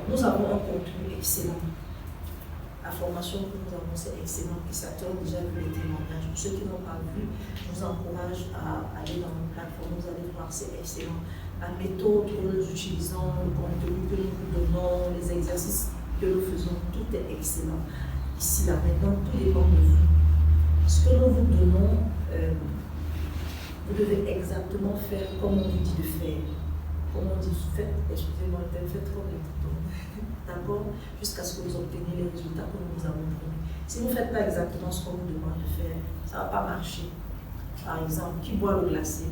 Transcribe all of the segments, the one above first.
Nous avons un contenu excellent. La formation que nous avons, c'est excellent. Et certains ont déjà vu les témoignages. Pour ceux qui n'ont pas vu, je vous encourage à aller dans nos plateformes. Vous allez voir, c'est excellent. La méthode que nous utilisons, le contenu que nous vous donnons, les exercices que nous faisons, tout est excellent. Ici, là, maintenant, tout dépend de vous. Ce que nous vous donnons, vous devez exactement faire comme on vous dit de faire. Comme on dit, faites, excusez-moi, faites comme les boutons. D'accord? Jusqu'à ce que vous obteniez les résultats que nous vous avons promis. Si vous ne faites pas exactement ce qu'on vous demande de faire, ça ne va pas marcher. Par exemple, qui boit l'eau glacée?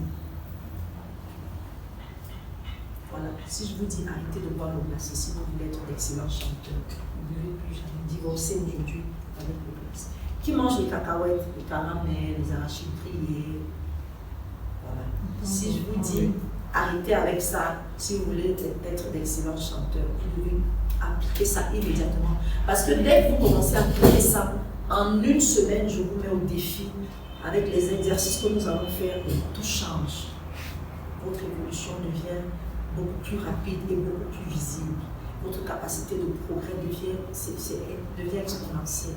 Voilà. Si je vous dis arrêtez de boire l'eau glacée, si vous voulez être d'excellents chanteurs, vous ne devez plus jamais divorcer aujourd'hui avec l'eau glacée. Qui mange les cacahuètes, les caramels, les arachides grillés? Voilà. Si je vous dis arrêtez avec ça, si vous voulez être d'excellents chanteurs, vous devez appliquer ça immédiatement. Parce que dès que vous commencez à appliquer ça, en une semaine, je vous mets au défi avec les exercices que nous allons faire, tout change. Votre évolution devient beaucoup plus rapide et beaucoup plus visible. Votre capacité de progrès devient exponentielle.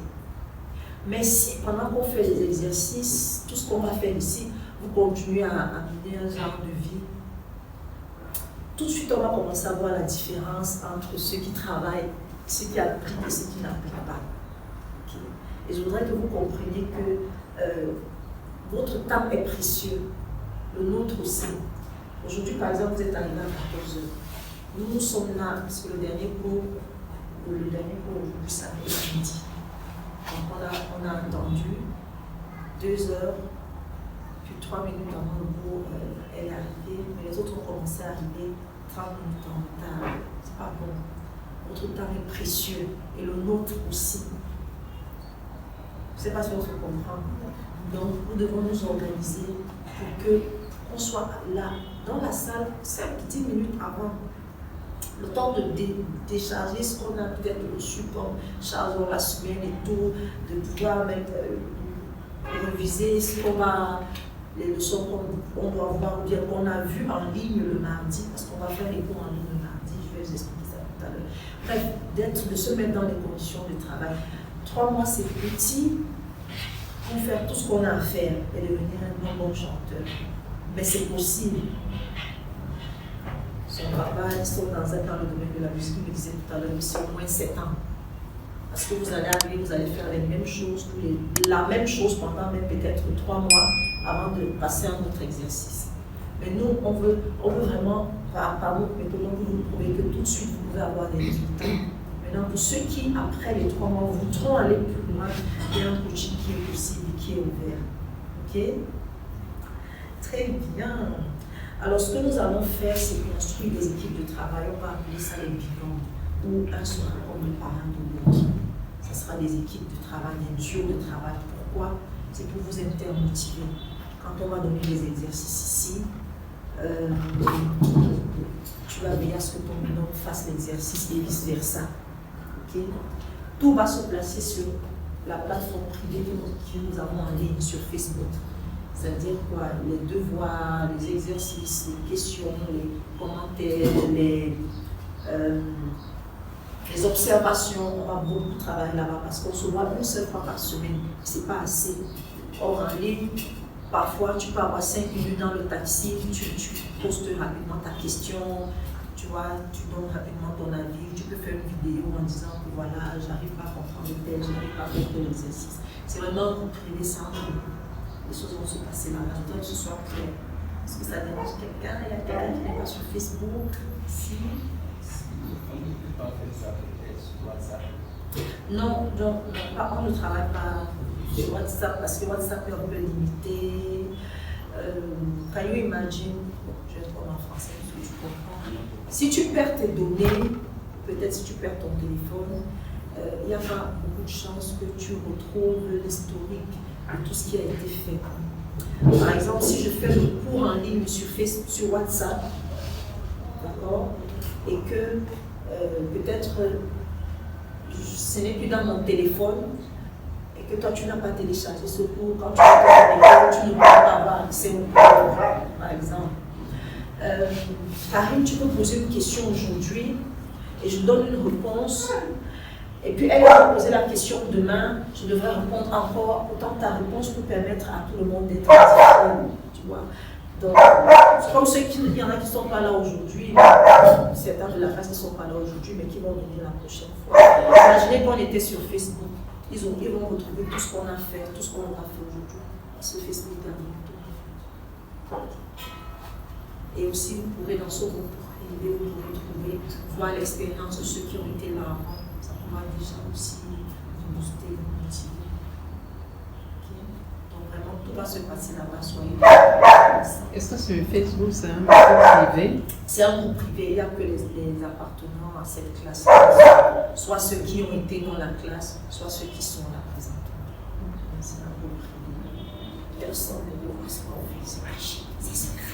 Mais si pendant qu'on fait les exercices, tout ce qu'on va faire ici, vous continuez à mener un genre de vie, tout de suite on va commencer à voir la différence entre ceux qui travaillent, ceux qui appliquent et ceux qui n'appliquent pas. Okay. Et je voudrais que vous compreniez que votre temps est précieux, le nôtre aussi. Aujourd'hui, par exemple, vous êtes arrivé à 14 heures. Nous sommes là, parce que le dernier cours aujourd'hui, ça va être midi. Donc on a attendu 2 heures, puis 3 minutes avant le cours, elle est arrivée, mais les autres ont commencé à arriver 30 minutes en retard. C'est pas bon. Votre temps est précieux et le nôtre aussi. Je ne sais pas si on se comprend. Donc nous devons nous organiser pour qu'on soit là, dans la salle, 5-10 minutes avant. Le temps de décharger ce qu'on a peut-être reçu comme charge dans la semaine et tout, de pouvoir même réviser ce qu'on va, les leçons qu'on doit voir ou bien qu'on a vu en ligne le mardi, parce qu'on va faire les cours en ligne le mardi, je vais vous expliquer ça tout à l'heure. Bref, de se mettre dans les conditions de travail. 3 mois, c'est petit pour faire tout ce qu'on a à faire et devenir un bon chanteur. Mais c'est possible. Son papa, ils sont dans le domaine de la musique, il me disait tout à l'heure, c'est au moins 7 ans. Parce que vous allez arriver, vous allez faire les mêmes choses, la même chose pendant même peut-être 3 mois avant de passer à un autre exercice. Mais nous, on veut vraiment, par notre méthode, on veut vous prouver que tout de suite, vous pouvez avoir des résultats. Maintenant, pour ceux qui, après les 3 mois, voudront aller plus loin, il y a un coaching qui est possible et qui est ouvert. Ok? Très bien. Alors, ce que nous allons faire, c'est construire des équipes de travail. On va appeler ça les binômes, où un sera comme le parent de l'autre. Ce sera des équipes de travail, des duos de travail. Pourquoi? C'est pour vous intermotiver. Quand on va donner des exercices ici, tu vas veiller à ce que ton binôme fasse l'exercice et vice-versa. Okay? Tout va se placer sur la plateforme privée que nous avons en ligne sur Facebook. C'est-à-dire quoi? Les devoirs, les exercices, les questions, les commentaires, les observations. On va beaucoup travailler là-bas parce qu'on se voit une seule fois par semaine. C'est pas assez. Or, en ligne, parfois, tu peux avoir 5 minutes dans le taxi, tu postes rapidement ta question, tu vois, tu donnes rapidement ton avis, tu peux faire une vidéo en disant que voilà, j'arrive pas à comprendre tel, j'arrive pas à faire tel exercice. C'est vraiment un groupe privé sans nous. Les choses vont se passer là. Je voudrais que ce soit clair. Est-ce que ça dérange quelqu'un? Il y a quelqu'un qui n'est pas sur Facebook? Si. On ne peut pas faire ça peut-être sur WhatsApp? Non, on ne travaille pas sur WhatsApp parce que WhatsApp est un peu limité. Can you imagine? Je vais te parler en français parce que tu comprends. Si tu perds tes données, peut-être si tu perds ton téléphone, il n'y a pas beaucoup de chances que tu retrouves l'historique de tout ce qui a été fait. Par exemple, si je fais le cours en ligne sur Facebook, sur WhatsApp, d'accord, et que peut-être ce n'est plus dans mon téléphone, et que toi tu n'as pas téléchargé ce cours, quand tu vas tu ne peux pas avoir accès au cours, par exemple. Karine, tu peux poser une question aujourd'hui. et je donne une réponse. Et puis elle va poser la question demain, je devrais répondre encore, autant ta réponse peut permettre à tout le monde d'être différent, tu vois. Donc, comme il y en a qui ne sont pas là aujourd'hui, certains de la classe ne sont pas là aujourd'hui, mais qui vont venir la prochaine fois. Imaginez qu'on était sur Facebook, ils vont retrouver tout ce qu'on a fait, tout ce qu'on aura fait aujourd'hui, parce que Facebook dernier. Et aussi, vous pourrez dans ce groupe privé, vous pourrez trouver, voir l'expérience de ceux qui ont été là avant. Ça pourra déjà aussi vous booster, vous motiver. Okay? Donc vraiment, tout va se passer là-bas, soyez là. Est-ce que sur Facebook, c'est un groupe privé? C'est un groupe privé, il n'y a que les appartenants à cette classe, soit ceux qui ont été dans la classe, soit ceux qui sont là présentement. C'est un groupe privé. Personne ne doit se confier, c'est magique, c'est secret.